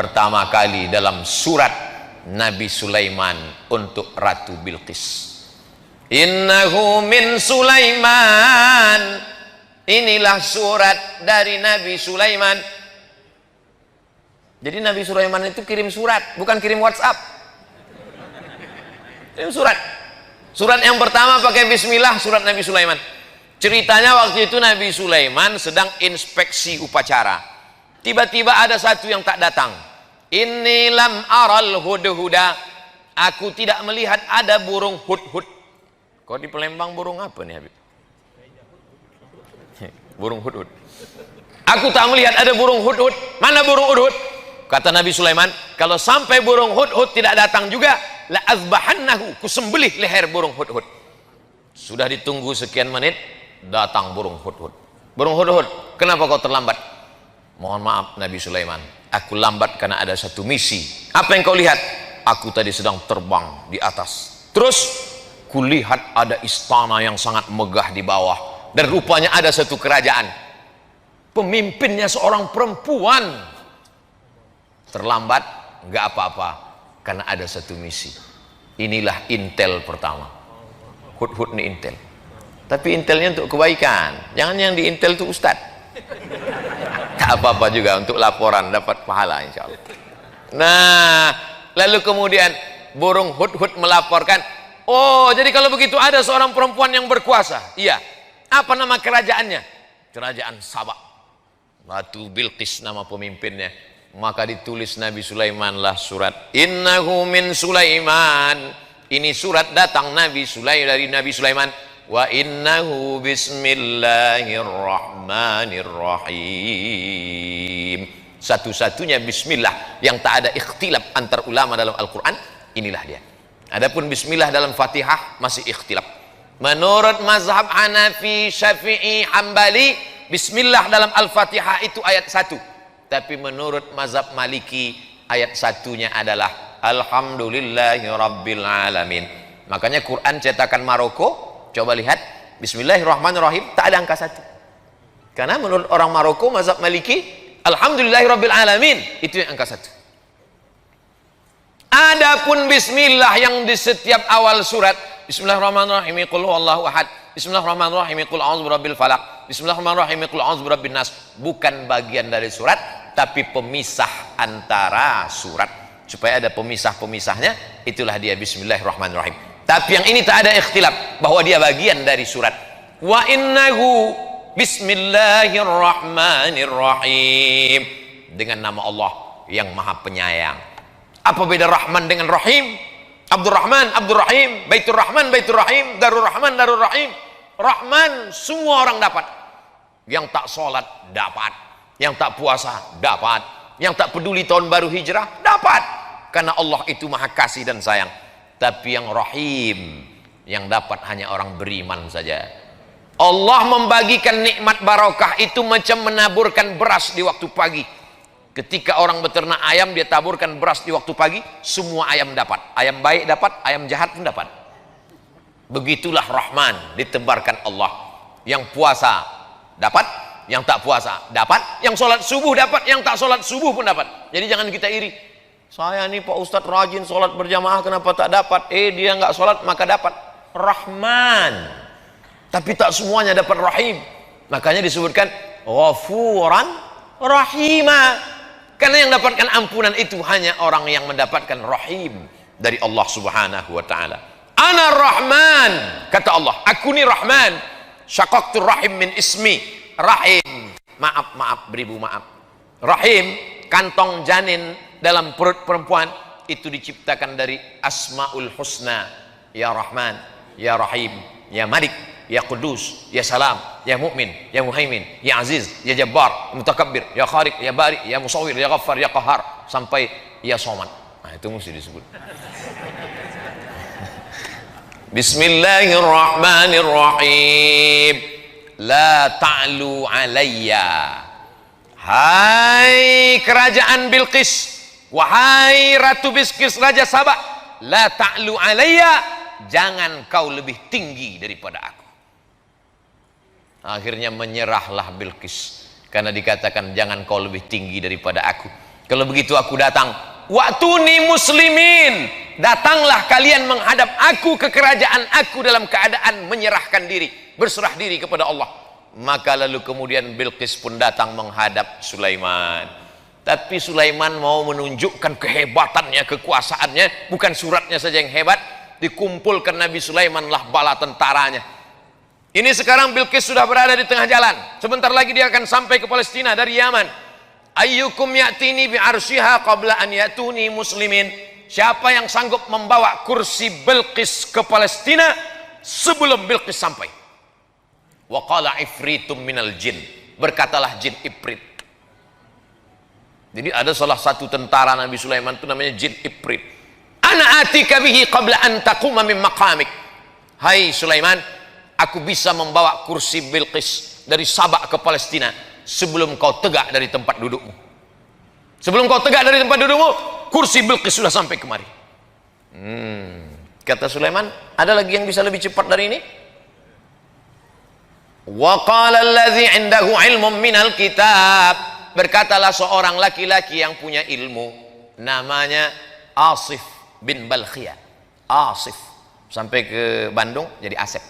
pertama kali dalam surat Nabi Sulaiman untuk Ratu Bilqis. Innahu min Sulaiman. Inilah surat dari Nabi Sulaiman. Jadi Nabi Sulaiman itu kirim surat, bukan kirim WhatsApp. Kirim surat. Surat yang pertama pakai bismillah, surat Nabi Sulaiman. Ceritanya waktu itu Nabi Sulaiman sedang inspeksi upacara. Tiba-tiba ada satu yang tak datang. Inni lam aral hudhuda. Aku tidak melihat ada burung hudhud. Kok di Palembang burung apa nih Habib? Burung hudhud. Aku tak melihat ada burung hudhud. Mana burung hudhud? Kata Nabi Sulaiman, kalau sampai burung hudhud tidak datang juga, la azbahannahu, kusembelih leher burung hudhud. Sudah ditunggu sekian menit, datang burung hudhud. Burung hudhud, kenapa kau terlambat? Mohon maaf Nabi Sulaiman, aku lambat karena ada satu misi. Apa yang kau lihat? Aku tadi sedang terbang di atas. Terus kulihat ada istana yang sangat megah di bawah, dan rupanya ada satu kerajaan. Pemimpinnya seorang perempuan. Terlambat nggak apa-apa karena ada satu misi. Inilah intel pertama. Hudhud nih intel. Tapi intelnya untuk kebaikan. Jangan yang di intel itu ustad. Tak apa-apa juga untuk laporan dapat pahala insya Allah. Nah, lalu kemudian burung hudhud melaporkan, oh jadi kalau begitu ada seorang perempuan yang berkuasa. Iya. Apa nama kerajaannya? Kerajaan Sabak. Ratu Bilqis nama pemimpinnya. Maka ditulis Nabi Sulaiman lah surat. Innahu min Sulaiman. Ini surat datang dari Nabi Sulaiman. Wa innahu bismillahirrahmanirrahim. Satu-satunya bismillah yang tak ada ikhtilaf antar ulama dalam Al-Quran, inilah dia. Adapun bismillah dalam Fatihah masih ikhtilaf. Menurut mazhab Hanafi, Syafi'i, Hambali, bismillah dalam Al-Fatihah itu ayat 1. Tapi menurut mazhab Maliki, ayat satunya adalah Alhamdulillahi Rabbil Alamin. Makanya Quran cetakan Maroko, coba lihat, Bismillahirrahmanirrahim, tak ada angka 1. Karena menurut orang Maroko, mazhab Maliki, Alhamdulillahi Rabbil Alamin, itu yang angka 1. Adapun bismillah yang di setiap awal surat, Bismillahirrahmanirrahim, qul huwallahu ahad, Bismillahirrahmanirrahim, qul a'udzu birabbil falaq, Bismillahirrahmanirrahim, qul a'udzu birabbin nas, bukan bagian dari surat, tapi pemisah antara surat. Supaya ada pemisah-pemisahnya, itulah dia Bismillahirrahmanirrahim. Tapi yang ini tak ada ikhtilaf bahwa dia bagian dari surat. Wa innahu Bismillahirrahmanirrahim, dengan nama Allah yang Maha Penyayang. Apa beda Rahman dengan Rahim? Abdurrahman, Abdurrahim, Baitur Rahman, Baitur Rahim, Darur Rahman, Darur Rahim. Rahman semua orang dapat. Yang tak sholat dapat, yang tak puasa dapat, yang tak peduli tahun baru hijrah dapat, karena Allah itu maha kasih dan sayang. Tapi yang Rahim, yang dapat hanya orang beriman saja. Allah membagikan nikmat barokah itu macam menaburkan beras di waktu pagi. Ketika orang beternak ayam, dia taburkan beras di waktu pagi, semua ayam dapat. Ayam baik dapat, ayam jahat pun dapat. Begitulah Rahman ditebarkan Allah. Yang puasa dapat, yang tak puasa dapat, yang sholat subuh dapat, yang tak sholat subuh pun dapat. Jadi jangan kita iri. Saya nih Pak Ustadz rajin sholat berjamaah, kenapa tak dapat? Dia nggak sholat maka dapat. Rahman. Tapi tak semuanya dapat Rahim. Makanya disebutkan Ghafuran Rahima. Karena yang dapatkan ampunan itu hanya orang yang mendapatkan Rahim dari Allah Subhanahu wa ta'ala. Ana Rahman, kata Allah, aku ni Rahman. Syaqaqtur rahim min ismi. Rahim, maaf, beribu maaf. Rahim, kantong janin dalam perut perempuan, itu diciptakan dari Asmaul Husna. Ya Rahman, Ya Rahim, Ya Malik, Ya Qudus, Ya Salam, Ya Mu'min, Ya Muhaimin, Ya Aziz, Ya Jabbar, Mutakabbir, Ya Khaliq, Ya Bari, Ya Musawwir, Ya Ghaffar, Ya Qahar, sampai Ya Somad. Nah, itu mesti disebut. Bismillahirrahmanirrahim. La ta'lu alayya. Hai kerajaan Bilqis, wahai Ratu Bilqis, Raja Sabak, la ta'lu alayya, jangan kau lebih tinggi daripada aku. Akhirnya menyerahlah Bilqis karena dikatakan jangan kau lebih tinggi daripada aku. Kalau begitu aku datang. Wa'tuni muslimin. Datanglah kalian menghadap aku ke kerajaan aku dalam keadaan menyerahkan diri, berserah diri kepada Allah. Maka lalu kemudian Bilqis pun datang menghadap Sulaiman. Tapi Sulaiman mau menunjukkan kehebatannya, kekuasaannya. Bukan suratnya saja yang hebat, dikumpulkan Nabi Sulaiman lah bala tentaranya. Ini sekarang Bilqis sudah berada di tengah jalan. Sebentar lagi dia akan sampai ke Palestina dari Yaman. Ayyukum ya'tini bi'arsyiha qabla an ya'tuni muslimin. Siapa yang sanggup membawa kursi Bilqis ke Palestina sebelum Bilqis sampai? Wa qala ifritum minal jin. Berkatalah jin Ifrit. Jadi ada salah satu tentara Nabi Sulaiman itu namanya jin Ifrit. Ana atika bihi qabla an taquma min maqamik. Hai Sulaiman, aku bisa membawa kursi Bilqis dari Sabak ke Palestina sebelum kau tegak dari tempat dudukmu. Sebelum kau tegak dari tempat dudukmu, kursi Bilqis sudah sampai kemari. Kata Sulaiman, ada lagi yang bisa lebih cepat dari ini? Wa qala allazi 'indahu 'ilmun minal kitab. Berkatalah seorang laki-laki yang punya ilmu, namanya Asif bin Balkhiyah. Asif sampai ke Bandung jadi Asep.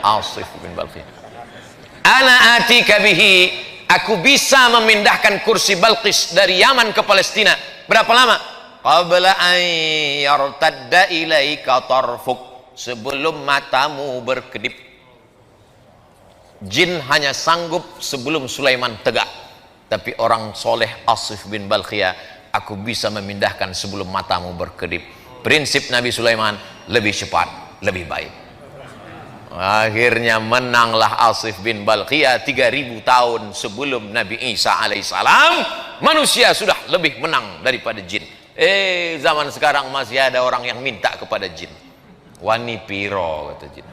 Asif bin Balkhiyah. Ana atika bihi, aku bisa memindahkan kursi Bilqis dari Yaman ke Palestina. Berapa lama? Qabla an yartadda ilaika tarfuk, sebelum matamu berkedip. Jin hanya sanggup sebelum Sulaiman tegak, tapi orang soleh Asif bin Balkhiyah, aku bisa memindahkan sebelum matamu berkedip. Prinsip Nabi Sulaiman lebih cepat, lebih baik. Akhirnya menanglah Asif bin Balkhiyah. 3000 tahun sebelum Nabi Isa alaihissalam, manusia sudah lebih menang daripada jin. Zaman sekarang masih ada orang yang minta kepada jin. Wani piro, kata jin.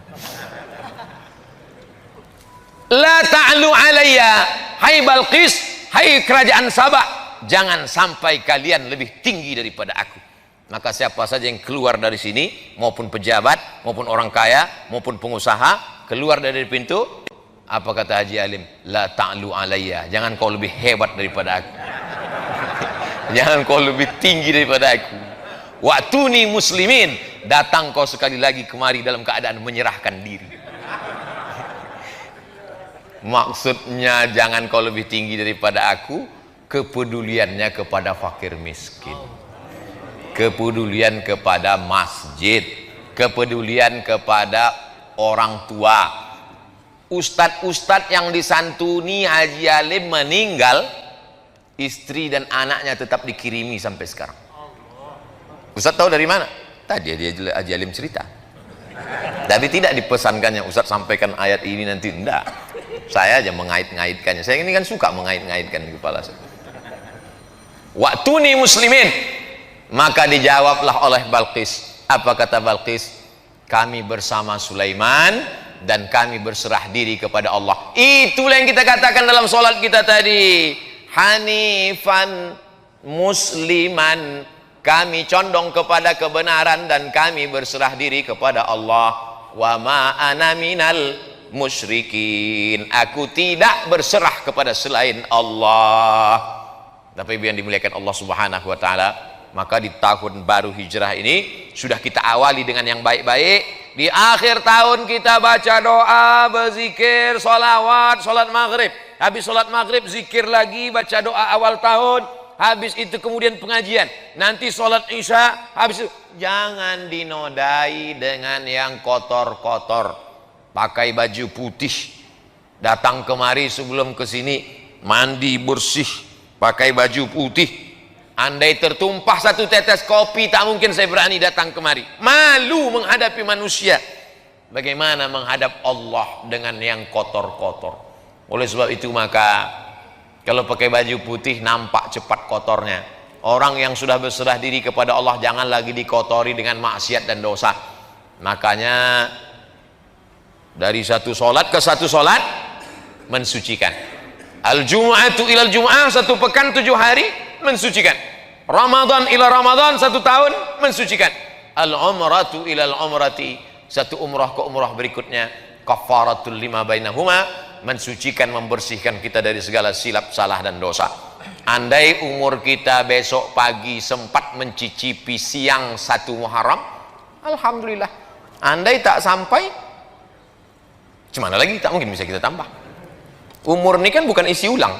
La ta'lu alayya, hai Bilqis, hai kerajaan Sabak, jangan sampai kalian lebih tinggi daripada aku. Maka siapa saja yang keluar dari sini, maupun pejabat, maupun orang kaya, maupun pengusaha, keluar dari pintu, apa kata Haji Alim? La ta'lu alayya, jangan kau lebih hebat daripada aku. Jangan kau lebih tinggi daripada aku. Wa'tuni muslimin, datang kau sekali lagi kemari dalam keadaan menyerahkan diri. Maksudnya jangan kau lebih tinggi daripada aku, kepeduliannya kepada fakir miskin, kepedulian kepada masjid, kepedulian kepada orang tua. Ustadz-ustadz yang disantuni Haji Alim meninggal, istri dan anaknya tetap dikirimi sampai sekarang. Ustadz tahu dari mana? Tadi dia Haji Alim cerita, tapi tidak dipesankannya Ustadz sampaikan ayat ini nanti, enggak. Saya aja mengait-ngaitkannya. Saya ini kan suka mengait-ngaitkan di kepala saya. Wa'tuni muslimin. Maka dijawablah oleh Bilqis. Apa kata Bilqis? Kami bersama Sulaiman dan kami berserah diri kepada Allah. Itulah yang kita katakan dalam sholat kita tadi. Hanifan musliman. Kami condong kepada kebenaran dan kami berserah diri kepada Allah. Wa ma ana minal musyrikin, aku tidak berserah kepada selain Allah. Tapi yang dimuliakan Allah Subhanahu wa taala, maka di tahun baru hijrah ini sudah kita awali dengan yang baik-baik. Di akhir tahun kita baca doa, berzikir, sholawat, sholat maghrib. Habis sholat maghrib zikir lagi, baca doa awal tahun. Habis itu kemudian pengajian. Nanti sholat isya. Habis itu jangan dinodai dengan yang kotor-kotor. Pakai baju putih, datang kemari sebelum ke sini mandi bersih, pakai baju putih. Andai tertumpah satu tetes kopi, tak mungkin saya berani datang kemari. Malu menghadapi manusia. Bagaimana menghadap Allah dengan yang kotor-kotor? Oleh sebab itu maka kalau pakai baju putih nampak cepat kotornya. Orang yang sudah berserah diri kepada Allah jangan lagi dikotori dengan maksiat dan dosa. Makanya dari satu solat ke satu solat mensucikan. Al-Jum'atu ilal Jum'ah, satu pekan 7 hari mensucikan. Ramadan ila Ramadan, 1 tahun mensucikan. Al-Umratu ilal Umrati, satu umrah ke umrah berikutnya. Kafaratul lima bainahuma, mensucikan, membersihkan kita dari segala silap, salah dan dosa. andai umur kita besok pagi sempat mencicipi siang 1 Muharram, alhamdulillah. Andai tak sampai, gimana lagi, tak mungkin bisa kita tambah. Umur ini kan bukan isi ulang.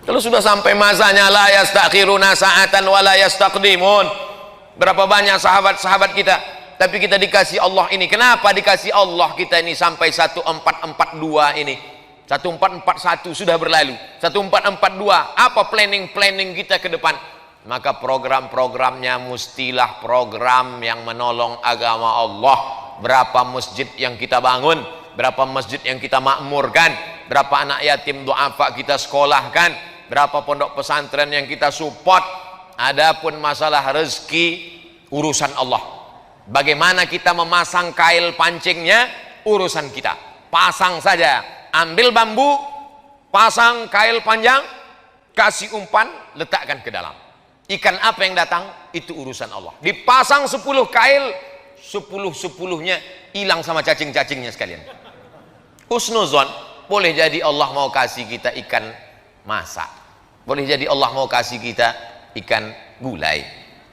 Kalau sudah sampai masanya, la yastakhiruna sa'atan wa la yastaqdimun. Berapa banyak sahabat-sahabat kita, tapi kita dikasih Allah ini. Kenapa dikasih Allah kita ini sampai 1442 ini? 1441 sudah berlalu, 1442. Apa planning kita ke depan? Maka program-programnya mestilah program yang menolong agama Allah. Berapa masjid yang kita bangun, berapa masjid yang kita makmurkan, berapa anak yatim duafa kita sekolahkan, berapa pondok pesantren yang kita support. Adapun masalah rezeki, urusan Allah. Bagaimana kita memasang kail pancingnya, urusan kita. Pasang saja, ambil bambu, pasang kail panjang, kasih umpan, letakkan ke dalam. Ikan apa yang datang, itu urusan Allah. Dipasang 10 kail, 10-10-nya hilang sama cacing-cacingnya sekalian. Husnuzon, boleh jadi Allah mau kasih kita ikan masak, boleh jadi Allah mau kasih kita ikan gulai.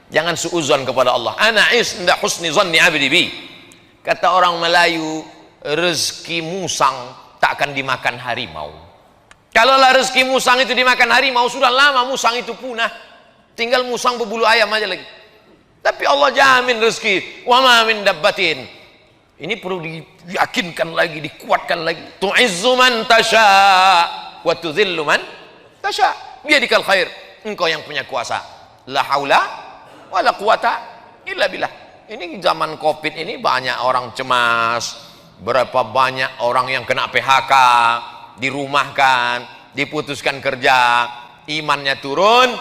Jangan suuzon kepada Allah. Ana inda husni zanni abdi bi. Kata orang Melayu, rezeki musang tak akan dimakan harimau. Kalaulah rezeki musang itu dimakan harimau, sudah lama musang itu punah, tinggal musang berbulu ayam aja lagi. Tapi Allah jamin rezeki. Wa ma min dabbatin. Ini perlu diyakinkan lagi, dikuatkan lagi. Tu'izzu man tasha wa tudhillu man tasha. Biadikal khair. Engkau yang punya kuasa. La haula wa la quwata illa billah. Ini zaman Covid ini banyak orang cemas. Berapa banyak orang yang kena PHK, dirumahkan, diputuskan kerja, imannya turun,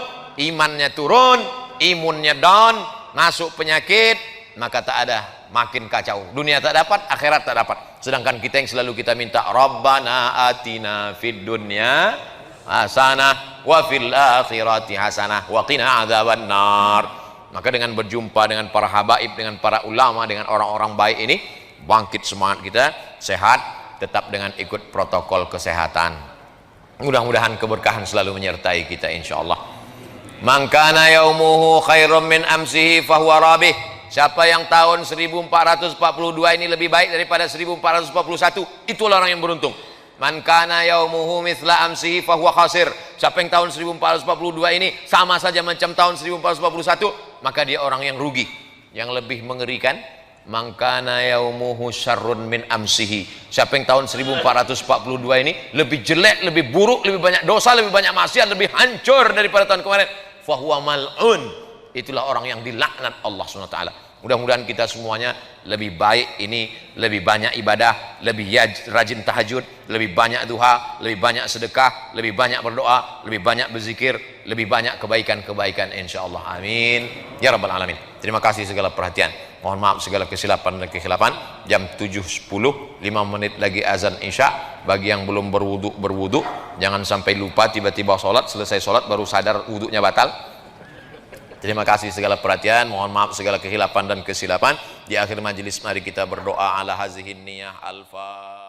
imunnya down, masuk penyakit, maka tak ada, makin kacau. Dunia tak dapat, akhirat tak dapat. Sedangkan kita yang selalu kita minta, Rabbana atina fid dunya hasanah wa fil akhirati hasanah wa qina adzabannar. Maka dengan berjumpa dengan para habaib, dengan para ulama, dengan orang-orang baik ini, bangkit semangat kita, sehat, tetap dengan ikut protokol kesehatan. Mudah-mudahan keberkahan selalu menyertai kita insyaallah. Man kana yaumuhu khairum min amsihi fahuwa rabih. Siapa yang tahun 1442 ini lebih baik daripada 1441, itulah orang yang beruntung. Man kana yaumuhu mithla amsihi fahuwa khasir. Siapa yang tahun 1442 ini sama saja macam tahun 1441, maka dia orang yang rugi. Yang lebih mengerikan, man kana yaumuhu syarrun min amsihi. Siapa yang tahun 1442 ini lebih jelek, lebih buruk, lebih banyak dosa, lebih banyak maksiat, lebih hancur daripada tahun kemarin, fahuwa mal'un. Itulah orang yang dilaknat Allah SWT. Mudah-mudahan kita semuanya lebih baik ini, lebih banyak ibadah, lebih rajin tahajud, lebih banyak duha, lebih banyak sedekah, lebih banyak berdoa, lebih banyak berzikir, lebih banyak kebaikan-kebaikan insyaallah. Amin ya rabbal alamin. Terima kasih segala perhatian. Mohon maaf segala kesilapan dan kekhilapan. Jam 7.10, 5 menit lagi azan Isya. Bagi yang belum berwudu, jangan sampai lupa tiba-tiba sholat, selesai sholat baru sadar wudunya batal. Terima kasih segala perhatian, mohon maaf segala kehilapan dan kesilapan. Di akhir majelis mari kita berdoa ala hazihin niyah al-fatihah.